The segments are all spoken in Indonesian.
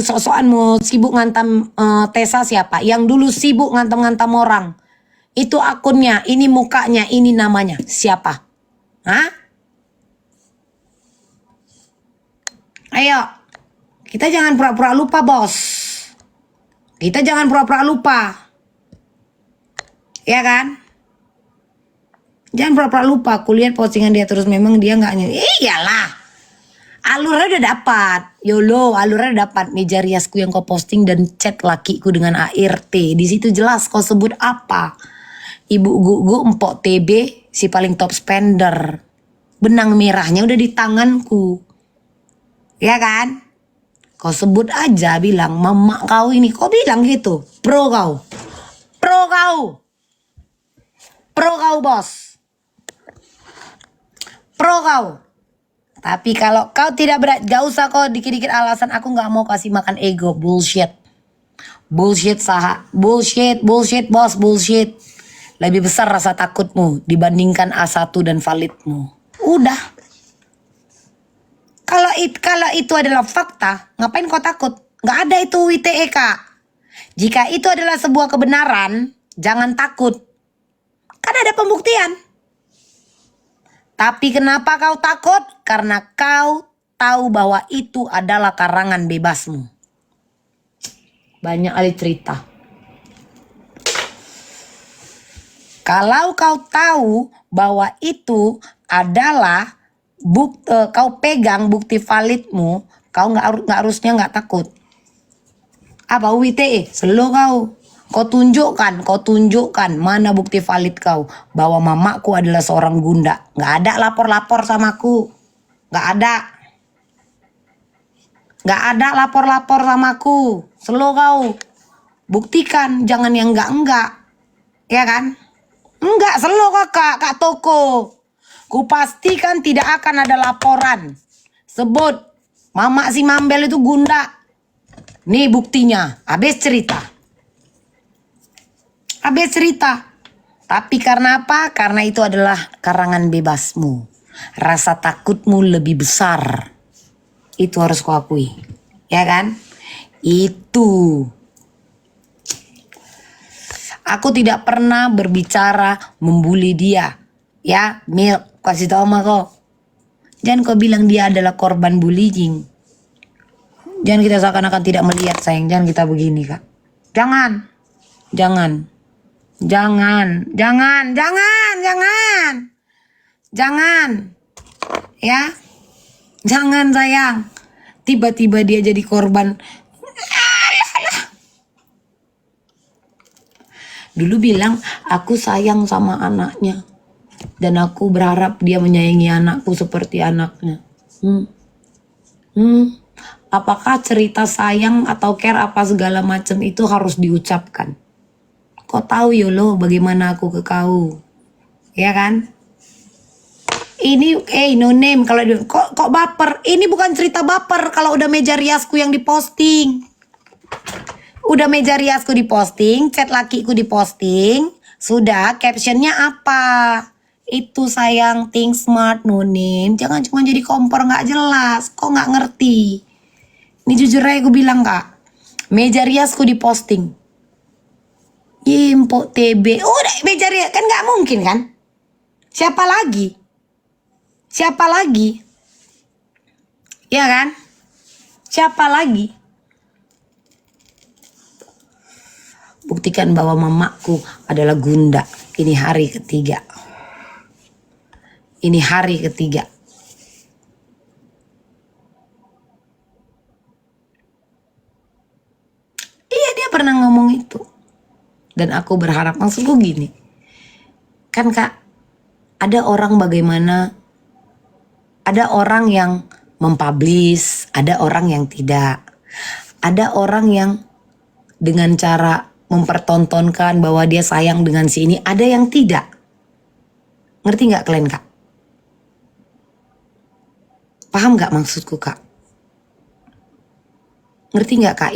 sok-sokan mau sibuk ngantam Tessa siapa? Yang dulu sibuk ngantam-ngantam orang. Itu akunnya, ini mukanya, ini namanya. Siapa? Hah? Ayo, kita jangan pura-pura lupa, bos. Kita jangan pura-pura lupa. Ya kan? Jangan pura-pura lupa. Aku lihat postingan dia terus, memang dia nggak nyanyi. Iyalah. Alurnya udah dapat. YOLO, alurnya dapat. Meja riasku yang kau posting dan chat lakiku dengan ART. Di situ jelas kau sebut apa. Ibu Gugu, Empok TB, si paling top spender. Benang merahnya udah di tanganku. Ya kan? Kau sebut aja, bilang mama kau ini. Kau bilang gitu. Pro kau. Pro kau. Pro kau, bos. Pro kau. Tapi kalau kau tidak berat, gak usah kau dikit-dikit alasan aku gak mau kasih makan ego. Bullshit. Bullshit saha. Bullshit, bullshit bos, bullshit. Lebih besar rasa takutmu dibandingkan A1 dan validmu. Udah. Kalau itu adalah fakta, ngapain kau takut? Gak ada itu WTE, Kak. Jika itu adalah sebuah kebenaran, jangan takut. Kan ada pembuktian. Tapi kenapa kau takut? Karena kau tahu bahwa itu adalah karangan bebasmu. Banyak kali cerita. Kalau kau tahu bahwa itu adalah kau pegang bukti validmu, kau nggak harusnya nggak takut. Apa WTE? Selo kau. Kau tunjukkan mana bukti valid kau bahwa mamaku adalah seorang gunda. Nggak ada lapor-lapor samaku. Nggak ada. Nggak ada lapor-lapor samaku. Selo kau. Buktikan, jangan yang enggak. Ya kan? Enggak, selo Kak Toko. Ku pastikan tidak akan ada laporan. Sebut mama si Mambel itu gunda. Nih buktinya. Habis cerita. Tapi karena apa? Karena itu adalah karangan bebasmu. Rasa takutmu lebih besar. Itu harus kau akui. Ya kan? Itu. Aku tidak pernah berbicara membuli dia. Ya, Mil, kasih tahu sama kau. Jangan kau bilang dia adalah korban bullying. Jangan kita seakan-akan tidak melihat, sayang. Jangan kita begini, Kak. Jangan. Ya. Jangan, sayang. Tiba-tiba dia jadi korban. Dulu bilang, aku sayang sama anaknya. Dan aku berharap dia menyayangi anakku seperti anaknya. Apakah cerita sayang atau care apa segala macam itu harus diucapkan? Kau tahu YOLO bagaimana aku ke kau. Ya kan? Ini no name kalau kok baper. Ini bukan cerita baper kalau udah meja riasku yang diposting. Udah meja riasku diposting, chat lakiku diposting, sudah captionnya apa? Itu sayang, think smart, no name. Jangan cuma jadi kompor nggak jelas. Kok nggak ngerti? Ini jujur aja gue bilang, Kak. Meja riasku diposting. Impok TB. Udah meja rias kan nggak mungkin kan? Siapa lagi? Ya kan? Siapa lagi? Buktikan bahwa mamaku adalah gunda. Ini hari ketiga. Iya, dia pernah ngomong itu. Dan aku berharap, maksudku gini. Kan Kak, ada orang bagaimana, ada orang yang mempublish, ada orang yang tidak. Ada orang yang dengan cara mempertontonkan bahwa dia sayang dengan si ini, ada yang tidak. Ngerti nggak kalian, Kak? Paham nggak maksudku, Kak? Ngerti nggak, Kak?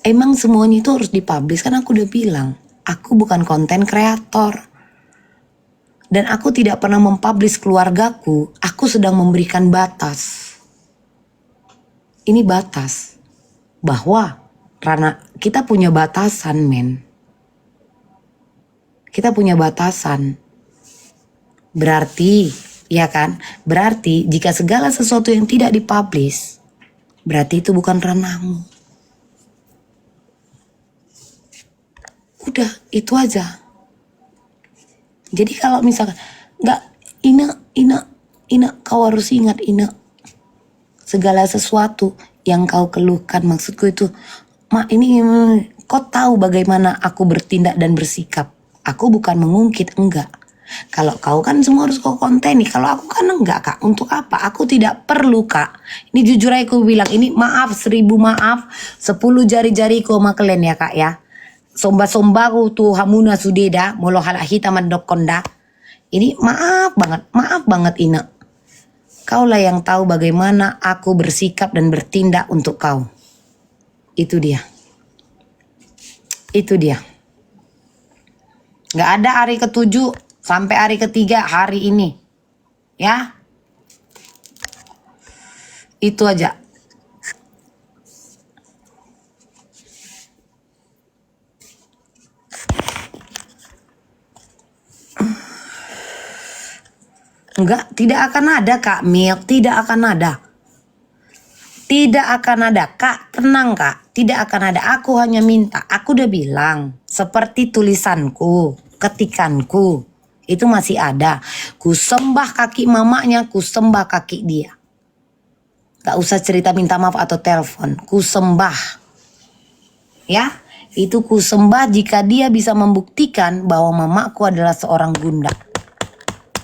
Emang semuanya itu harus dipublish, kan aku udah bilang, aku bukan konten kreator. Dan aku tidak pernah mempublish keluargaku, aku sedang memberikan batas. Ini batas. Bahwa Rana, kita punya batasan, men. Kita punya batasan. Berarti, ya kan? Berarti jika segala sesuatu yang tidak dipublish, berarti itu bukan ranahmu. Udah, itu aja. Jadi kalau misalkan, nggak, Ina, kau harus ingat, Ina. Segala sesuatu yang kau keluhkan, maksudku itu, kau tahu bagaimana aku bertindak dan bersikap. Aku bukan mengungkit, enggak. Kalau kau kan semua harus kau konteni. Kalau aku kan enggak, Kak. Untuk apa? Aku tidak perlu, Kak. Ini jujur aja aku bilang. Ini maaf, 1000 maaf. 10 jari-jariku sama kalian ya, Kak ya. Somba-sombaku tuh hamuna sudeda. Molo halahi taman dokonda. Ini maaf banget Ina. Kaulah yang tahu bagaimana aku bersikap dan bertindak untuk kau. Itu dia. Itu dia. Gak ada hari ke-7 sampai hari ke-3 hari ini. Ya. Itu aja. Enggak, tidak akan ada, Kak Mil. Tidak akan ada. Tidak akan ada, Kak. Tenang, Kak. Tidak akan ada. Aku hanya minta. Aku udah bilang. Seperti tulisanku, ketikanku. Itu masih ada. Ku sembah kaki mamanya, ku sembah kaki dia. Gak usah cerita minta maaf atau telepon. Ku sembah. Ya, itu ku sembah jika dia bisa membuktikan bahwa mamaku adalah seorang bunda.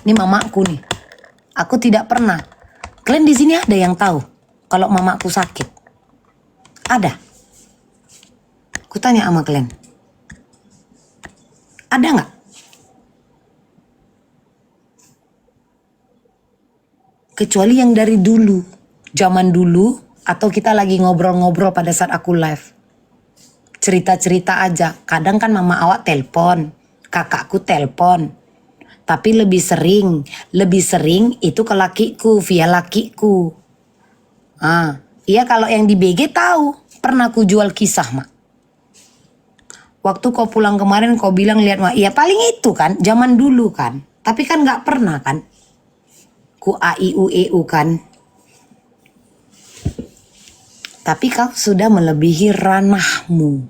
Ini mamaku nih. Aku tidak pernah. Kalian di sini ada yang tahu kalau mamaku sakit? Ada. Ku tanya sama kalian. Ada nggak? Kecuali yang dari dulu, zaman dulu, atau kita lagi ngobrol-ngobrol pada saat aku live. Cerita-cerita aja. Kadang kan mama awak telpon, kakakku telpon. Tapi lebih sering itu ke lakiku, via lakiku. Iya kalau yang di BG tahu, pernah ku jual kisah, Mak. Waktu kau pulang kemarin kau bilang lihat, Mak, iya paling itu kan, zaman dulu kan. Tapi kan gak pernah kan. Ku AIU kan. Tapi kau sudah melebihi ranahmu.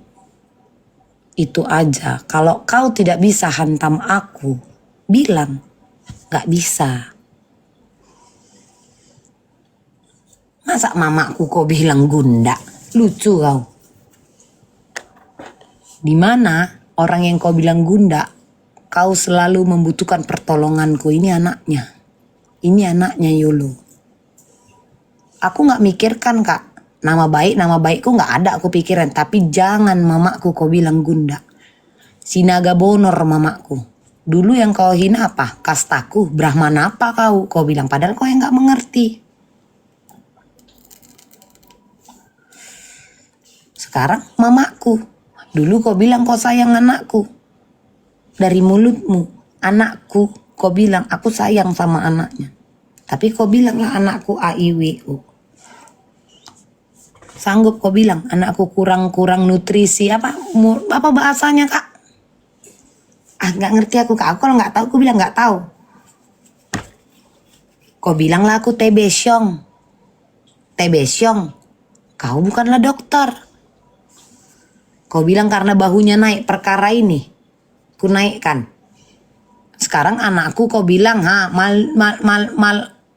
Itu aja. Kalau kau tidak bisa hantam aku, bilang. Gak bisa. Masa mamaku kau bilang gunda? Lucu kau. Dimana orang yang kau bilang gunda, kau selalu membutuhkan pertolonganku. Ini anaknya. Ini anaknya Yulu. Aku gak mikirkan, Kak. Nama baikku gak ada aku pikiran. Tapi jangan mamaku kau bilang gunda. Sinaga bonor mamaku. Dulu yang kau hina apa? Kastaku, Brahmana apa kau? Kau bilang padahal kau yang gak mengerti. Sekarang mamaku. Dulu kau bilang kau sayang anakku. Dari mulutmu, anakku, kau bilang aku sayang sama anaknya. Tapi kau bilang lah anakku AIWU. Sanggup kau bilang anakku kurang nutrisi apa bahasanya, Kak? Nggak ngerti aku, Kak. Aku kalau nggak tahu aku bilang nggak tahu. Kau bilang lah aku TB Syong. Kau bukanlah dokter. Kau bilang karena bahunya naik perkara ini, ku naikkan. Sekarang anakku kau bilang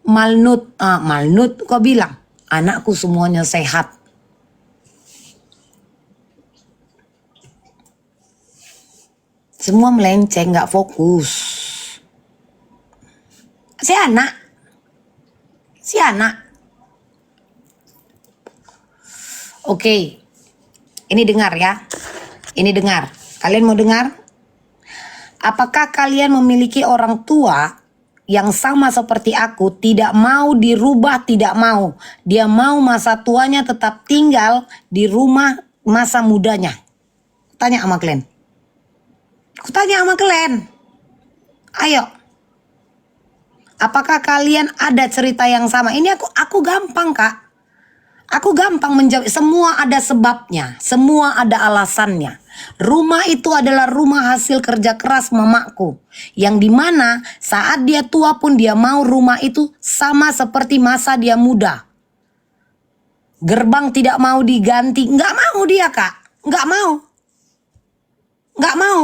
malnut kau bilang. Anakku semuanya sehat. Semua melenceng, nggak fokus. Si anak. Oke. Ini dengar ya. Ini dengar. Kalian mau dengar? Apakah kalian memiliki orang tua yang sama seperti aku, tidak mau dirubah, tidak mau. Dia mau masa tuanya tetap tinggal di rumah masa mudanya. Tanya sama kalian. Aku tanya sama kalian. Ayo. Apakah kalian ada cerita yang sama? Ini aku gampang, Kak. Aku gampang menjawab. Semua ada sebabnya. Semua ada alasannya. Rumah itu adalah rumah hasil kerja keras mamaku. Yang dimana saat dia tua pun dia mau rumah itu sama seperti masa dia muda. Gerbang tidak mau diganti. Nggak mau dia, Kak. Nggak mau. Nggak mau.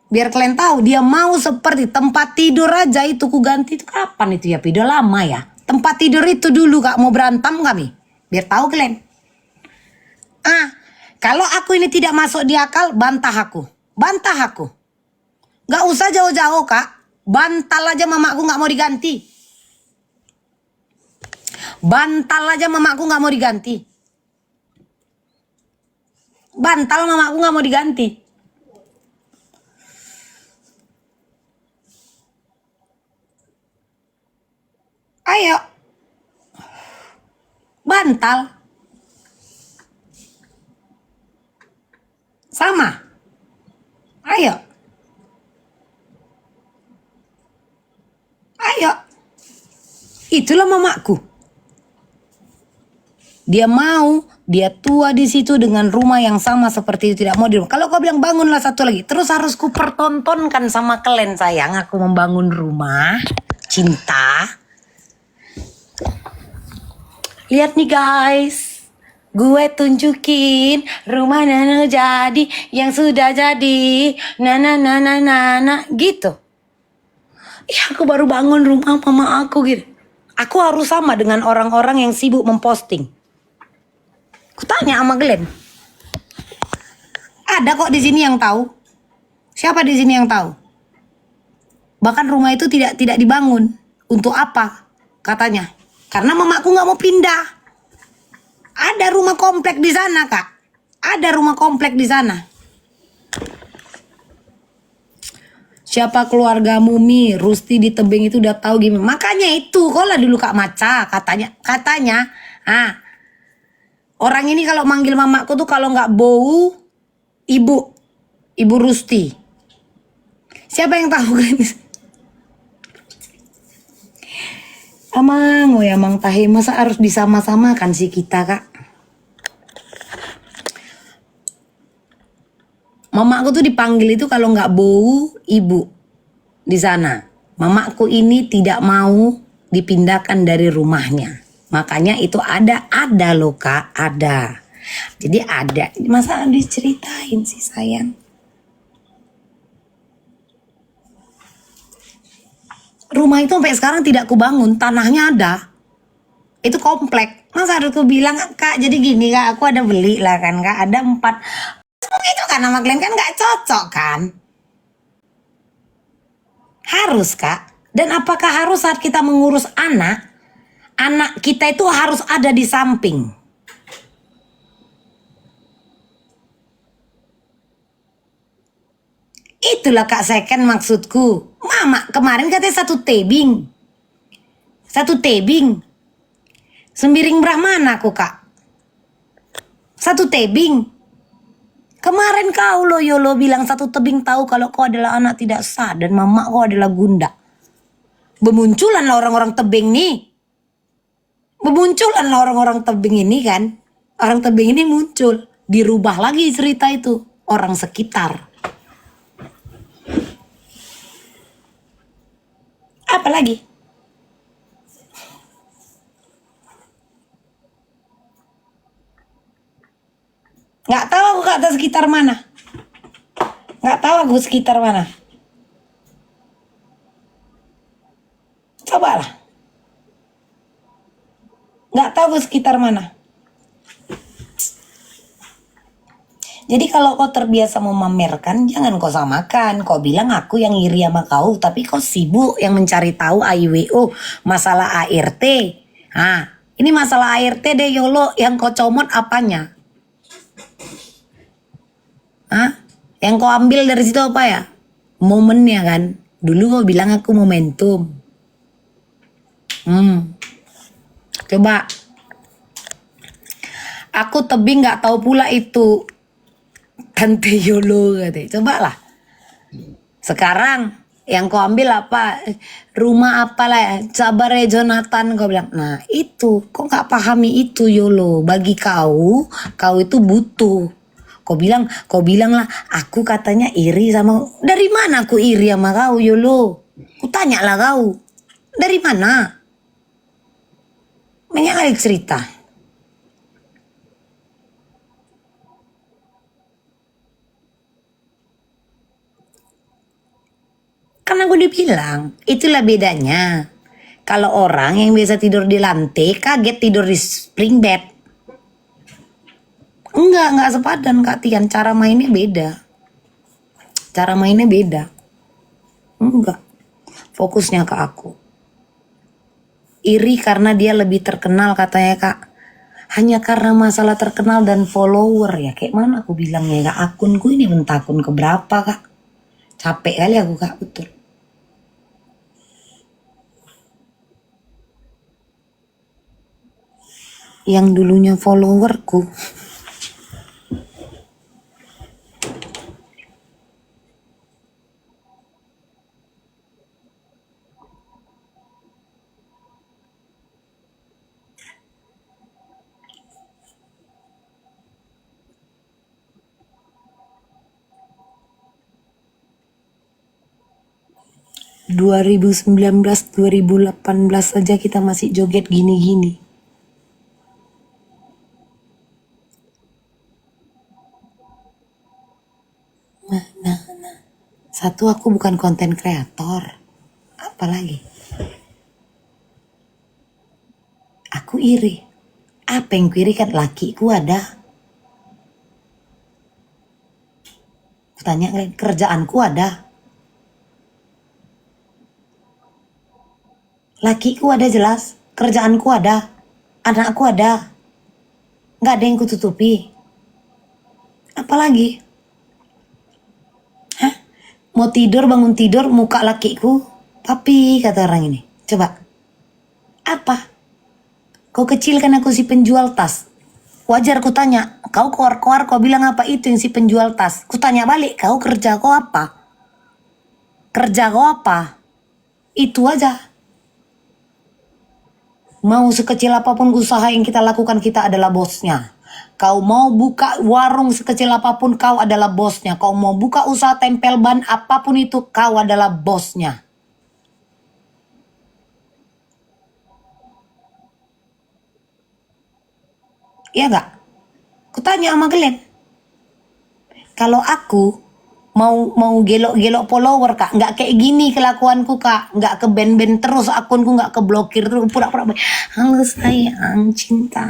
Biar kalian tahu, dia mau seperti tempat tidur aja itu ku ganti. Itu kapan itu ya? Udah lama ya. Tempat tidur itu dulu, Kak, mau berantem kami. Biar tahu kalian. Kalau aku ini tidak masuk di akal, bantah aku. Bantah aku. Gak usah jauh-jauh, Kak. Bantal aja mamaku gak mau diganti. Bantal aja mamaku gak mau diganti. Bantal mamaku gak mau diganti. Ayo. Bantal. Sama. Ayo. Ayo. Itulah mamaku. Dia mau, dia tua di situ dengan rumah yang sama seperti itu, tidak mau di rumah. Kalau kau bilang bangunlah satu lagi, terus harus ku pertontonkan sama kalian sayang, aku membangun rumah, cinta. Lihat nih guys, gue tunjukin rumah Nana jadi yang sudah jadi, nana gitu. Ih, aku baru bangun rumah mama aku gitu. Aku harus sama dengan orang-orang yang sibuk memposting. Kutanya sama Glenn. Ada kok di sini yang tahu. Siapa di sini yang tahu? Bahkan rumah itu tidak dibangun. Untuk apa? Katanya. Karena mamaku nggak mau pindah. Ada rumah komplek di sana, Kak. Ada rumah komplek di sana. Siapa keluargamu Mi? Rusti di tebing itu udah tahu gimana. Makanya itu, kok lah dulu Kak Maca katanya. Orang ini kalau manggil mamaku tuh kalau nggak bau ibu Rusti. Siapa yang tahu kan? Amang, amang tahe, masa harus disama-samakan sih kita, Kak? Mamaku tuh dipanggil itu kalau nggak bau ibu di sana. Mamaku ini tidak mau dipindahkan dari rumahnya. Makanya itu ada loh Kak, ada. Jadi ada. Masa diceritain sih sayang? Rumah itu sampai sekarang tidak kubangun, tanahnya ada. Itu komplek. Masa harus ku bilang, Kak, jadi gini Kak, aku ada beli lah kan Kak, ada 4. Itu kan nama kalian kan gak cocok kan? Harus Kak. Dan apakah harus saat kita mengurus anak kita itu harus ada di samping? Itulah Kak Second maksudku. Mama kemarin katanya 1 tebing. 1 tebing. Sembiring Brahmana aku Kak. 1 tebing. Kemarin kau lo Yolo bilang 1 tebing tahu kalau kau adalah anak tidak sah dan mama kau adalah gunda. Bermunculanlah orang-orang tebing nih. Bermunculanlah orang-orang tebing ini kan. Orang tebing ini muncul. Dirubah lagi cerita itu. Orang sekitar. Apa lagi? Nggak tahu aku kata sekitar mana. Nggak tahu aku sekitar mana. Cobalah. Nggak tahu aku sekitar mana. Jadi kalau kau terbiasa memamerkan, jangan kau samakan. Kau bilang aku yang iri sama kau, tapi kau sibuk yang mencari tahu AIWO, masalah ART. Ini masalah ART deh Yolo, yang kau comot apanya? Yang kau ambil dari situ apa ya? Momennya kan. Dulu kau bilang aku momentum. Coba. Aku tebing gak tahu pula itu. Tante Yolo katanya. Coba lah. Sekarang Yang kau ambil apa? Rumah apalah ya? Sabar ya Jonathan, kau bilang. Nah itu, kau nggak pahami itu Yolo. Bagi kau itu butuh. Kau bilang lah, aku katanya iri sama. Dari mana aku iri sama kau Yolo? Kutanya lah kau. Dari mana? Banyak lagi cerita. Karena gue dibilang, itulah bedanya. Kalau orang yang biasa tidur di lantai, kaget tidur di spring bed. Enggak sepadan Kak Tian. Cara mainnya beda. Cara mainnya beda. Enggak. Fokusnya ke aku. Iri karena dia lebih terkenal katanya Kak. Hanya karena masalah terkenal dan follower ya. Kayak mana aku bilangnya Kak. Akunku ini mentah akun keberapa Kak. Capek kali aku Kak, betul. Yang dulunya followerku. 2019, 2018 saja kita masih joget gini-gini. Satu, aku bukan konten kreator. Apalagi? Aku iri. Apa yang ku iri kan? Lakiku ada. Kutanya kerjaanku ada. Lakiku ada jelas. Kerjaanku ada. Anakku ada. Nggak ada yang kututupi. Apalagi? Hah? Mau tidur, bangun tidur, muka lakiku. Papi, kata orang ini. Coba. Apa? Kau kecil kan aku si penjual tas. Wajar ku tanya. Kau koar-koar, kau bilang apa itu yang si penjual tas? Ku tanya balik, kau kerja kau apa? Kerja kau apa? Itu aja. Mau sekecil apapun usaha yang kita lakukan, kita adalah bosnya. Kau mau buka warung sekecil apapun, kau adalah bosnya. Kau mau buka usaha tempel ban apapun itu, kau adalah bosnya. Iya gak? Kutanya sama Glenn. Kalau aku mau gelok-gelok follower Kak, nggak kayak gini kelakuanku Kak, nggak ke band-band terus, akunku nggak keblokir terus, pura-pura halo sayang cinta.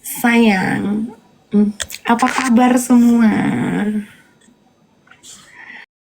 Sayang, apa kabar semua?